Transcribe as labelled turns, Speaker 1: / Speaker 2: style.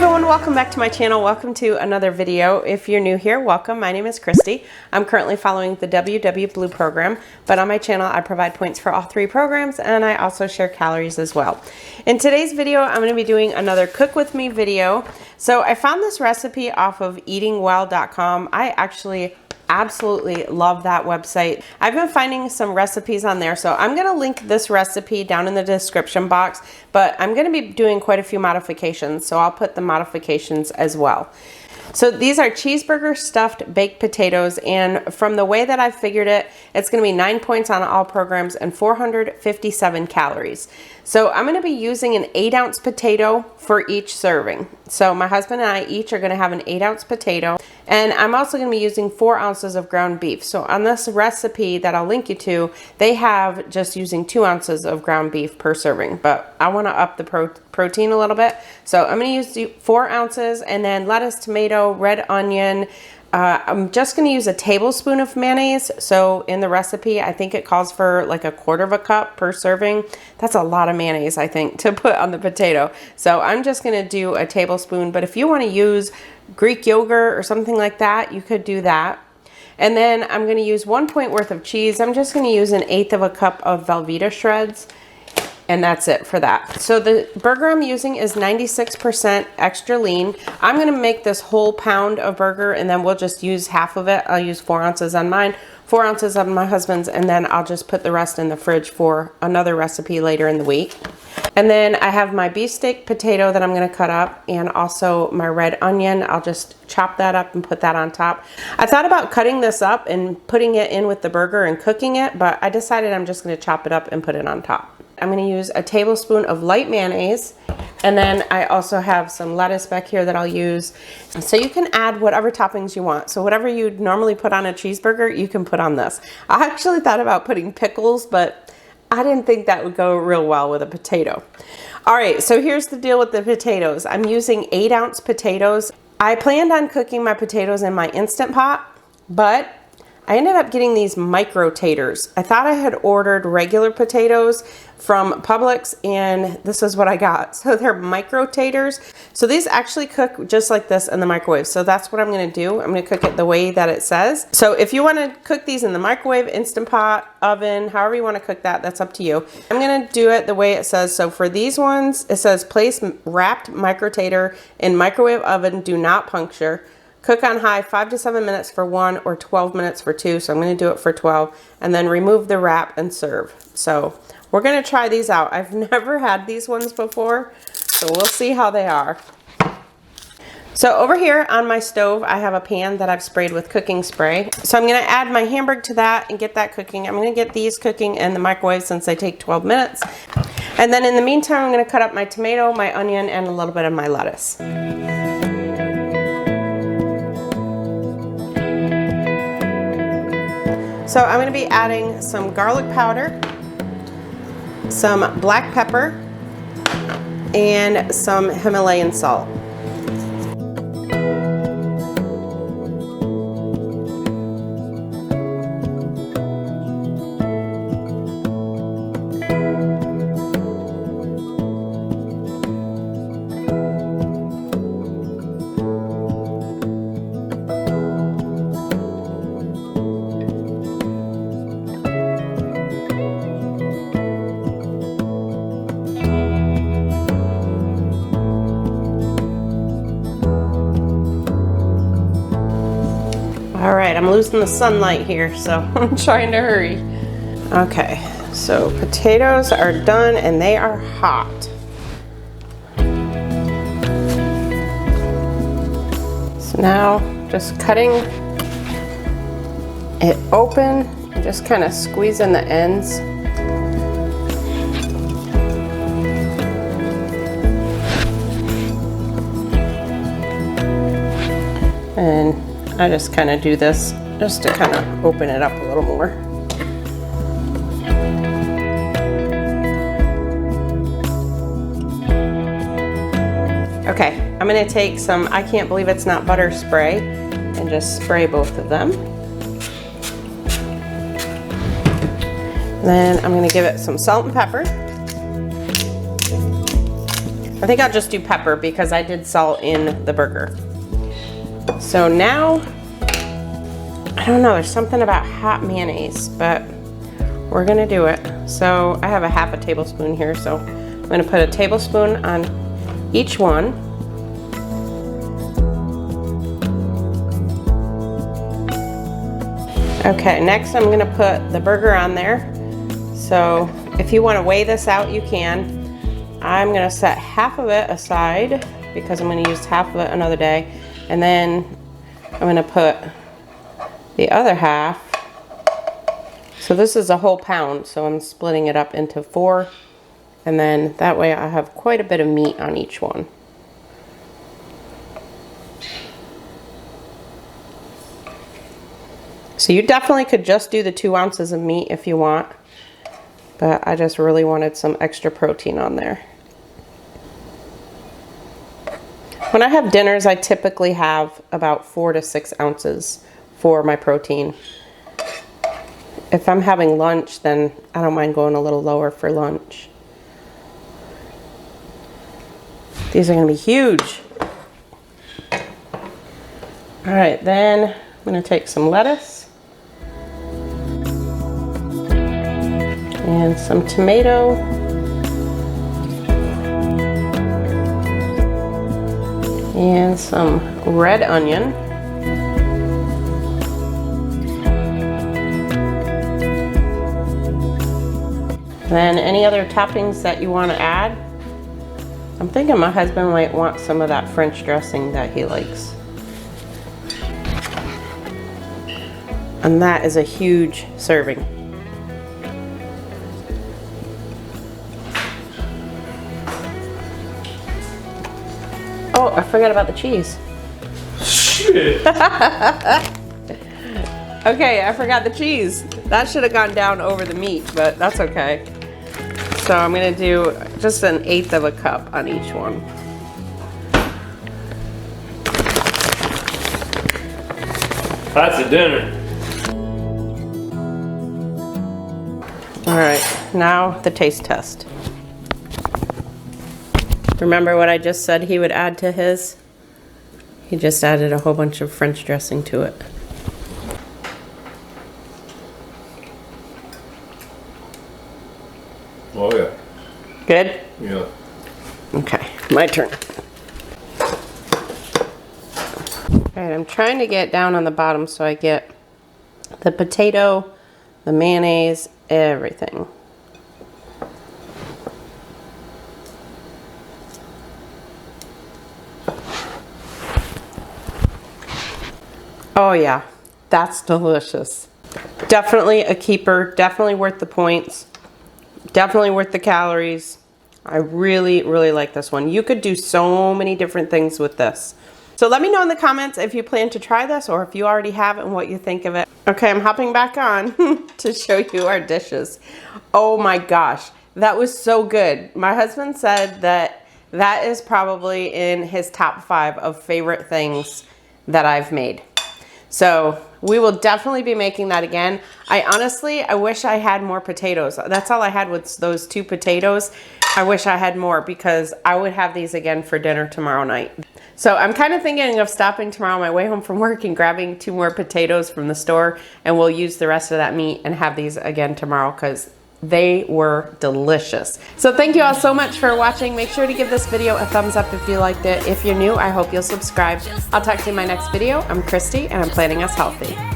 Speaker 1: everyone, welcome back to my channel. Welcome to another video. If you're new here, welcome. My name is Kristi. I'm currently following the WW Blue program, but on my channel I provide points for all three programs and I also share calories as well. In today's video, I'm going to be doing another cook with me video. So I found this recipe off of eatingwell.com. I actually absolutely love that website. I've been finding some recipes on there, so I'm going to link this recipe down in the description box, but I'm going to be doing quite a few modifications, so I'll put the modifications as well. So these are cheeseburger stuffed baked potatoes, and from the way that I figured it, it's going to be 9 points on all programs and 457 calories. So I'm going to be using an 8-ounce potato for each serving. So my husband and I each are going to have an 8-ounce potato, and I'm also going to be using 4 ounces of ground beef. So on this recipe that I'll link you to, they have just using 2 ounces of ground beef per serving, but I want to up the protein a little bit. So I'm going to use 4 ounces, and then lettuce, tomato, red onion. I'm just going to use a tablespoon of mayonnaise. So in the recipe, I think it calls for like 1/4 cup per serving. That's a lot of mayonnaise, I think, to put on the potato. So I'm just going to do a tablespoon, but if you want to use Greek yogurt or something like that, you could do that. And then I'm going to use 1 point worth of cheese. I'm just going to use 1/8 cup of Velveeta shreds. And that's it for that. So the burger I'm using is 96% extra lean. I'm gonna make this whole pound of burger and then we'll just use half of it. I'll use 4 ounces on mine, 4 ounces on my husband's, and then I'll just put the rest in the fridge for another recipe later in the week. And then I have my beefsteak potato that I'm gonna cut up, and also my red onion. I'll just chop that up and put that on top. I thought about cutting this up and putting it in with the burger and cooking it, but I decided I'm just gonna chop it up and put it on top. I'm going to use a tablespoon of light mayonnaise, and then I also have some lettuce back here that I'll use. So you can add whatever toppings you want. So whatever you'd normally put on a cheeseburger, you can put on this. I actually thought about putting pickles, but I didn't think that would go real well with a potato. All right, so here's the deal with the potatoes. I'm using 8-ounce potatoes. I planned on cooking my potatoes in my Instant Pot, but I ended up getting these micro taters. I thought I had ordered regular potatoes from Publix, and this is what I got. So they're micro taters. So these actually cook just like this in the microwave. So that's what I'm gonna do. I'm gonna cook it the way that it says. So if you wanna cook these in the microwave, Instant Pot, oven, however you wanna cook that, that's up to you. I'm gonna do it the way it says. So for these ones, it says place wrapped micro tater in microwave oven, do not puncture. Cook on high 5 to 7 minutes for 1 or 12 minutes for 2. So I'm going to do it for 12, and then remove the wrap and serve. So we're going to try these out. I've never had these ones before, so we'll see how they are. So over here on my stove, I have a pan that I've sprayed with cooking spray. So I'm going to add my hamburger to that and get that cooking. I'm going to get these cooking in the microwave since they take 12 minutes. And then in the meantime, I'm going to cut up my tomato, my onion, and a little bit of my lettuce. So I'm going to be adding some garlic powder, some black pepper, and some Himalayan salt. All right, I'm losing the sunlight here, so I'm trying to hurry. Okay, so potatoes are done and they are hot. So now just cutting it open and just kind of squeezing the ends. And I just kind of do this just to kind of open it up a little more. Okay, I'm going to take some I Can't Believe It's Not Butter spray and just spray both of them. Then I'm going to give it some salt and pepper. I think I'll just do pepper because I did salt in the burger. So now, I don't know, there's something about hot mayonnaise, but we're gonna do it. So I have a half a tablespoon here, so I'm gonna put a tablespoon on each one. Okay, next I'm gonna put the burger on there. So if you wanna weigh this out, you can. I'm gonna set half of it aside because I'm gonna use half of it another day. And then I'm gonna put the other half. So this is a whole pound, so I'm splitting it up into 4. And then that way I have quite a bit of meat on each one. So you definitely could just do the 2 ounces of meat if you want, but I just really wanted some extra protein on there. When I have dinners, I typically have about 4 to 6 ounces for my protein. If I'm having lunch, then I don't mind going a little lower for lunch. These are gonna be huge. All right, then I'm gonna take some lettuce and some tomato. And some red onion. Then any other toppings that you want to add. I'm thinking my husband might want some of that French dressing that he likes. And that is a huge serving. Oh, I forgot about the cheese.
Speaker 2: Shit.
Speaker 1: Okay, I forgot the cheese. That should have gone down over the meat, but that's okay. So I'm gonna do just 1/8 of a cup on each one.
Speaker 2: That's a dinner.
Speaker 1: All right, now the taste test. Remember what I just said he would add to his? He just added a whole bunch of French dressing to it.
Speaker 2: Oh yeah.
Speaker 1: Good?
Speaker 2: Yeah.
Speaker 1: Okay, my turn. All right, I'm trying to get down on the bottom so I get the potato, the mayonnaise, everything. Oh yeah, that's delicious. Definitely a keeper, definitely worth the points, definitely worth the calories. I really, really like this one. You could do so many different things with this. So let me know in the comments if you plan to try this or if you already have it and what you think of it. Okay, I'm hopping back on to show you our dishes. Oh my gosh, that was so good. My husband said that that is probably in his top 5 of favorite things that I've made. So we will definitely be making that again. I wish I had more potatoes. That's all I had was those 2 potatoes. I wish I had more because I would have these again for dinner tomorrow night. So I'm kind of thinking of stopping tomorrow on my way home from work and grabbing 2 more potatoes from the store, and we'll use the rest of that meat and have these again tomorrow because they were delicious. So thank you all so much for watching. Make sure to give this video a thumbs up if you liked it. If you're new, I hope you'll subscribe. I'll talk to you in my next video. I'm Kristi and I'm Planning Us Healthy.